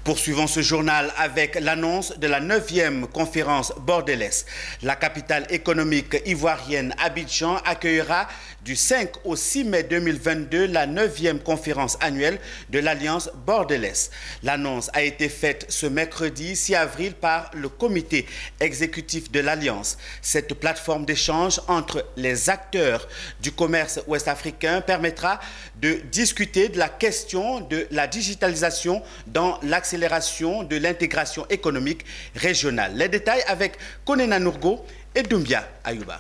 Poursuivons ce journal avec l'annonce de la 9e conférence bordelaise. La capitale économique ivoirienne Abidjan accueillera du 5 au 6 mai 2022 la 9e conférence annuelle de l'Alliance bordelaise. L'annonce a été faite ce mercredi 6 avril par le comité exécutif de l'Alliance. Cette plateforme d'échange entre les acteurs du commerce ouest-africain permettra de discuter de la question de la digitalisation dans l'accélération de l'intégration économique régionale. Les détails avec Konena Nourgo et Doumbia Ayouba.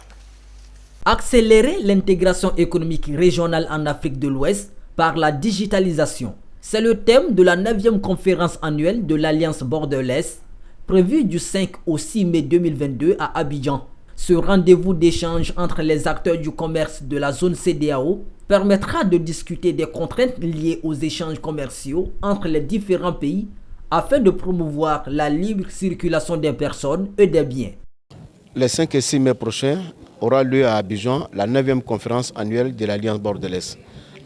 Accélérer l'intégration économique régionale en Afrique de l'Ouest par la digitalisation. C'est le thème de la 9e conférence annuelle de l'Alliance bordelaise, prévue du 5 au 6 mai 2022 à Abidjan. Ce rendez-vous d'échange entre les acteurs du commerce de la zone CEDEAO permettra de discuter des contraintes liées aux échanges commerciaux entre les différents pays afin de promouvoir la libre circulation des personnes et des biens. Le 5 et 6 mai prochain aura lieu à Abidjan la 9e conférence annuelle de l'Alliance bordelaise.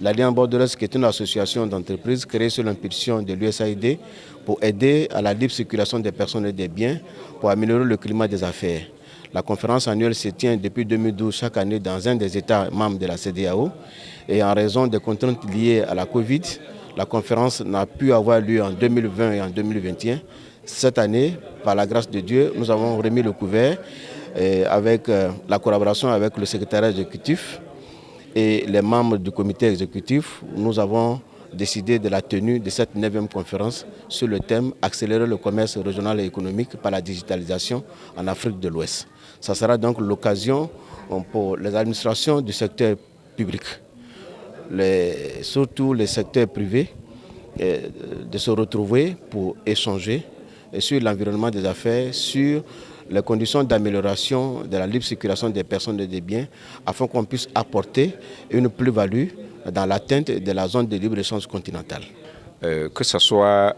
L'Alliance bordelaise qui est une association d'entreprises créée sous l'impulsion de l'USAID pour aider à la libre circulation des personnes et des biens pour améliorer le climat des affaires. La conférence annuelle se tient depuis 2012 chaque année dans un des États membres de la CEDEAO et en raison des contraintes liées à la Covid, la conférence n'a pu avoir lieu en 2020 et en 2021. Cette année, par la grâce de Dieu, nous avons remis le couvert avec la collaboration avec le secrétariat exécutif et les membres du comité exécutif. Nous avons décidé de la tenue de cette 9e conférence sur le thème « Accélérer le commerce régional et économique par la digitalisation en Afrique de l'Ouest ». Ça sera donc l'occasion pour les administrations du secteur public, surtout les secteurs privés, de se retrouver pour échanger sur l'environnement des affaires, sur les conditions d'amélioration de la libre circulation des personnes et des biens, afin qu'on puisse apporter une plus-value dans l'atteinte de la zone de libre-échange continentale. Que ce soit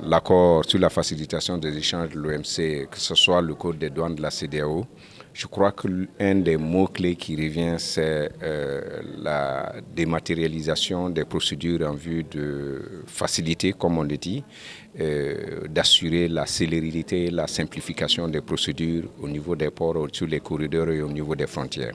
l'accord sur la facilitation des échanges de l'OMC, que ce soit le code des douanes de la CEDEAO, je crois qu'un des mots-clés qui revient, c'est la dématérialisation des procédures en vue de faciliter, comme on le dit, d'assurer la célérité et la simplification des procédures au niveau des ports, sur les corridors et au niveau des frontières.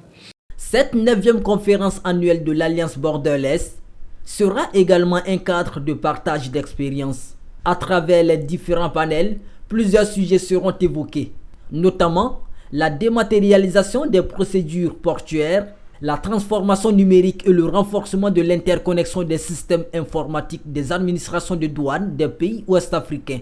Cette 9e conférence annuelle de l'Alliance bordelaise sera également un cadre de partage d'expériences. À travers les différents panels, plusieurs sujets seront évoqués, notamment la dématérialisation des procédures portuaires, la transformation numérique et le renforcement de l'interconnexion des systèmes informatiques des administrations de douane des pays ouest-africains.